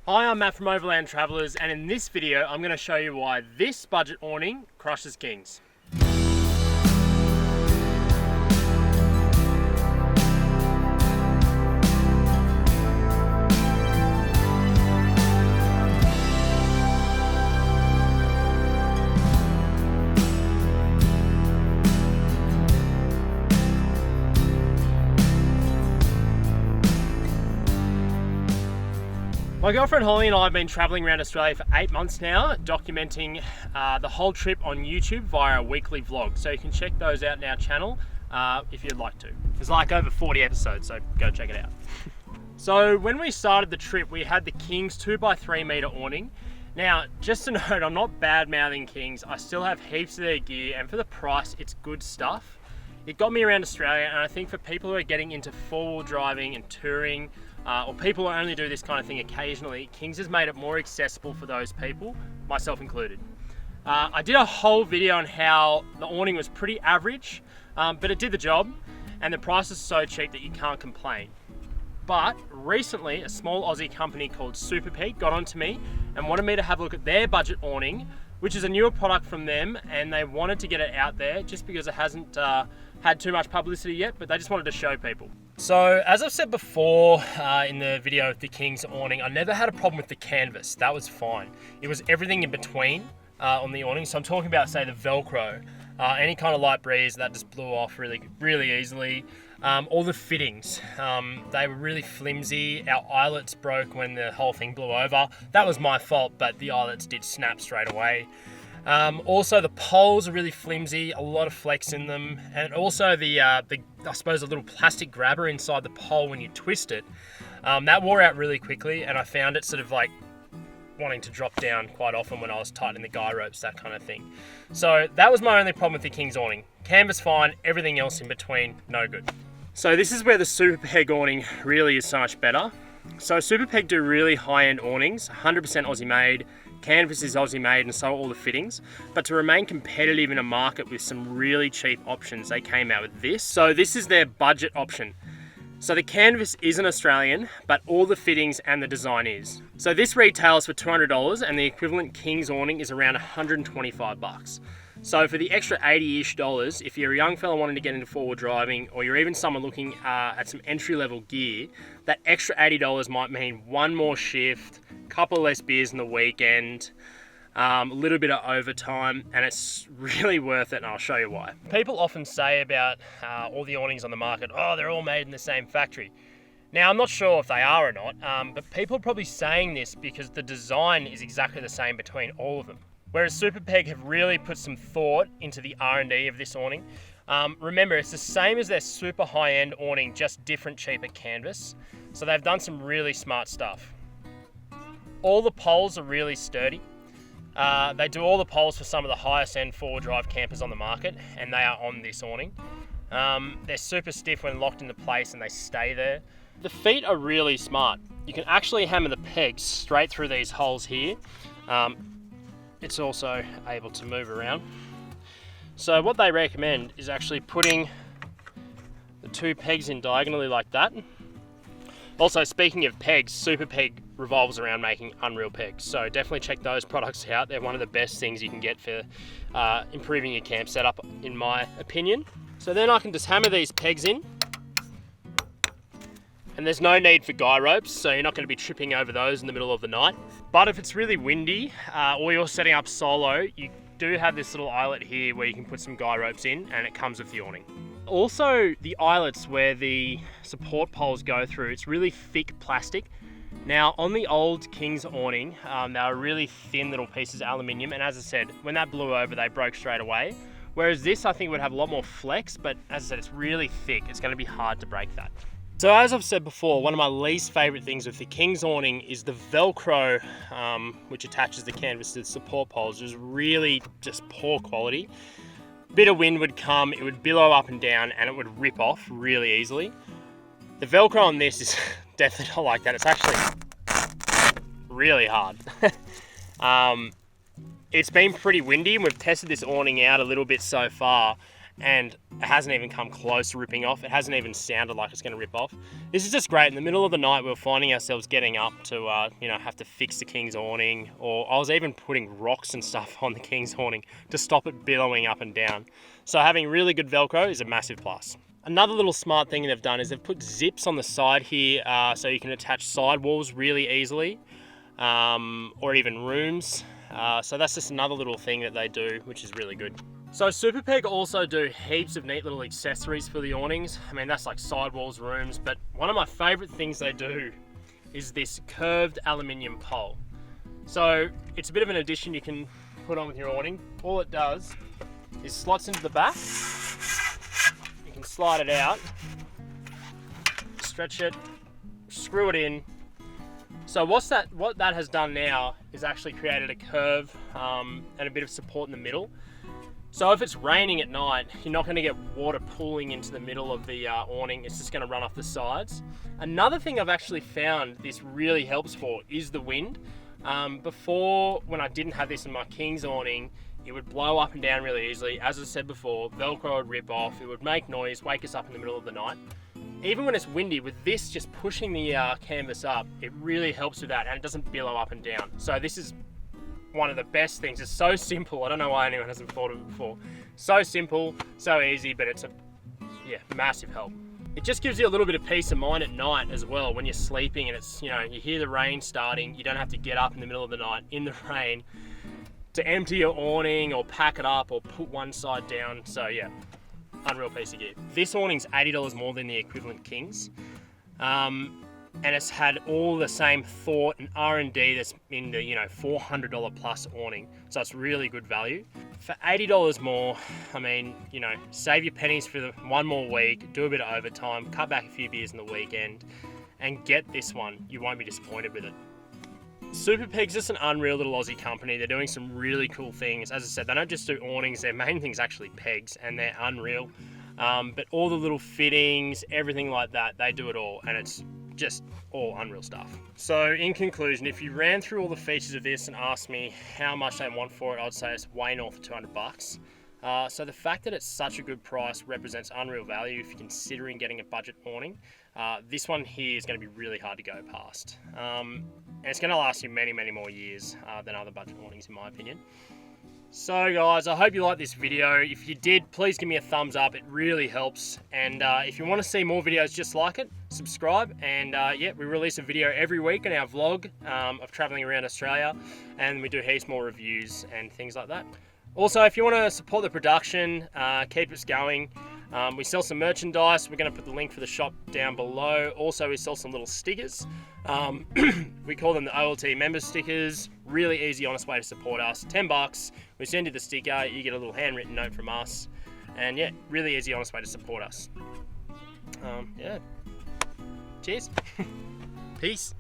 Hi, I'm Matt from Overland Travellers, and in this video I'm going to show you why this budget awning crushes kings. My girlfriend Holly and I have been travelling around Australia for 8 months now, documenting the whole trip on YouTube via a weekly vlog. So you can check those out in our channel if you'd like to. There's like over 40 episodes, so go check it out. So when we started the trip, we had the King's 2x3 metre awning. Now, just to note, I'm not bad-mouthing Kings. I still have heaps of their gear, and for the price, it's good stuff. It got me around Australia, and I think for people who are getting into four-wheel driving and touring, or people who only do this kind of thing occasionally, Kings has made it more accessible for those people, myself included. I did a whole video on how the awning was pretty average, but it did the job, and the price is so cheap that you can't complain. But recently, a small Aussie company called Supapeg got onto me and wanted me to have a look at their budget awning, which is a newer product from them, and they wanted to get it out there just because it hasn't had too much publicity yet, but they just wanted to show people. So as I've said before in the video of the King's awning, I never had a problem with the canvas. That was fine. It was everything in between on the awning. So I'm talking about, say, the Velcro, any kind of light breeze that just blew off really easily. All the fittings, they were really flimsy. Our eyelets broke when the whole thing blew over. That was my fault, but the eyelets did snap straight away. Also the poles are really flimsy, a lot of flex in them, and also the I suppose a little plastic grabber inside the pole when you twist it, that wore out really quickly, and I found it sort of like wanting to drop down quite often when I was tightening the guy ropes, that kind of thing. So that was my only problem with the King's awning. Canvas fine, everything else in between, no good. So this is where the Supapeg awning really is so much better. So Supapeg do really high-end awnings, 100% Aussie made, canvas is Aussie made, and so are all the fittings. But to remain competitive in a market with some really cheap options, they came out with this. So this is their budget option. So the canvas isn't Australian, but all the fittings and the design is. So this retails for $200, and the equivalent King's awning is around 125 bucks. So for the extra $80-ish, if you're a young fella wanting to get into four-wheel driving, or you're even someone looking at some entry-level gear, that extra $80 might mean one more shift, a couple less beers in the weekend, a little bit of overtime, and it's really worth it, and I'll show you why. People often say about all the awnings on the market, oh, they're all made in the same factory. Now, I'm not sure if they are or not, but people are probably saying this because the design is exactly the same between all of them. Whereas Supapeg have really put some thought into the R&D of this awning. Remember, it's the same as their super high-end awning, just different, cheaper canvas. So they've done some really smart stuff. All the poles are really sturdy. They do all the poles for some of the highest end four-wheel drive campers on the market, and they are on this awning. They're super stiff when locked into place, and they stay there. The feet are really smart. You can actually hammer the pegs straight through these holes here. It's also able to move around. So what they recommend is actually putting the two pegs in diagonally like that. Also, speaking of pegs, Supapeg revolves around making unreal pegs. So definitely check those products out. They're one of the best things you can get for improving your camp setup, in my opinion. So then I can just hammer these pegs in. And there's no need for guy ropes, so you're not going to be tripping over those in the middle of the night. But if it's really windy, or you're setting up solo, you do have this little eyelet here where you can put some guy ropes in, and it comes with the awning. Also, the eyelets where the support poles go through, it's really thick plastic. Now, on the old King's awning, they were really thin little pieces of aluminium, and as I said, when that blew over, they broke straight away. Whereas this, I think, would have a lot more flex, but as I said, it's really thick. It's going to be hard to break that. So as I've said before, one of my least favourite things with the King's awning is the Velcro, which attaches the canvas to the support poles. It was really just poor quality. Bit of wind would come, it would billow up and down, and it would rip off really easily. The Velcro on this is definitely not like that. It's actually really hard. It's been pretty windy, and we've tested this awning out a little bit so far, and it hasn't even come close to ripping off. It hasn't even sounded like it's going to rip off. This is just great. In the middle of the night, we were finding ourselves getting up to, have to fix the King's awning, or I was even putting rocks and stuff on the King's awning to stop it billowing up and down. So having really good Velcro is a massive plus. Another little smart thing they've done is they've put zips on the side here, so you can attach sidewalls really easily, or even rooms. So that's just another little thing that they do, which is really good. So Supapeg also do heaps of neat little accessories for the awnings. I mean, that's like sidewalls, rooms, but one of my favorite things they do is this curved aluminium pole. So it's a bit of an addition you can put on with your awning. All it does is slots into the back. You can slide it out, stretch it, screw it in. So what that has done now is actually created a curve and a bit of support in the middle. So if it's raining at night, you're not going to get water pooling into the middle of the awning. It's just going to run off the sides. Another thing I've actually found this really helps for is the wind. Before, when I didn't have this in my King's awning, it would blow up and down really easily. As I said before, Velcro would rip off, it would make noise, wake us up in the middle of the night. Even when it's windy, with this just pushing the canvas up, it really helps with that, and it doesn't billow up and down. So this is one of the best things. It's so simple. I don't know why anyone hasn't thought of it before. So simple, so easy, but it's a massive help. It just gives you a little bit of peace of mind at night as well when you're sleeping and it's, you hear the rain starting. You don't have to get up in the middle of the night in the rain to empty your awning or pack it up or put one side down. So yeah, unreal piece of gear. This awning's $80 more than the equivalent King's. And it's had all the same thought and R&D that's in the $400 plus awning. So it's really good value. For $80 more, I mean, save your pennies for one more week, do a bit of overtime, cut back a few beers in the weekend, and get this one. You won't be disappointed with it. Supapeg's just an unreal little Aussie company. They're doing some really cool things. As I said, they don't just do awnings, their main thing's actually pegs, and they're unreal. But all the little fittings, everything like that, they do it all, and it's just all unreal stuff. So in conclusion, if you ran through all the features of this and asked me how much they want for it, I'd say it's way north of $200. So the fact that it's such a good price represents unreal value if you're considering getting a budget awning. This one here is going to be really hard to go past. And it's going to last you many, many more years than other budget awnings in my opinion. So guys, I hope you liked this video. If you did, please give me a thumbs up. It really helps. And if you want to see more videos just like it, subscribe. And we release a video every week in our vlog of traveling around Australia. And we do heaps more reviews and things like that. Also, if you want to support the production, keep us going. We sell some merchandise. We're going to put the link for the shop down below. Also, we sell some little stickers. We call them the OLT member stickers. Really easy, honest way to support us. $10. We send you the sticker. You get a little handwritten note from us. And yeah, really easy, honest way to support us. Cheers. Peace.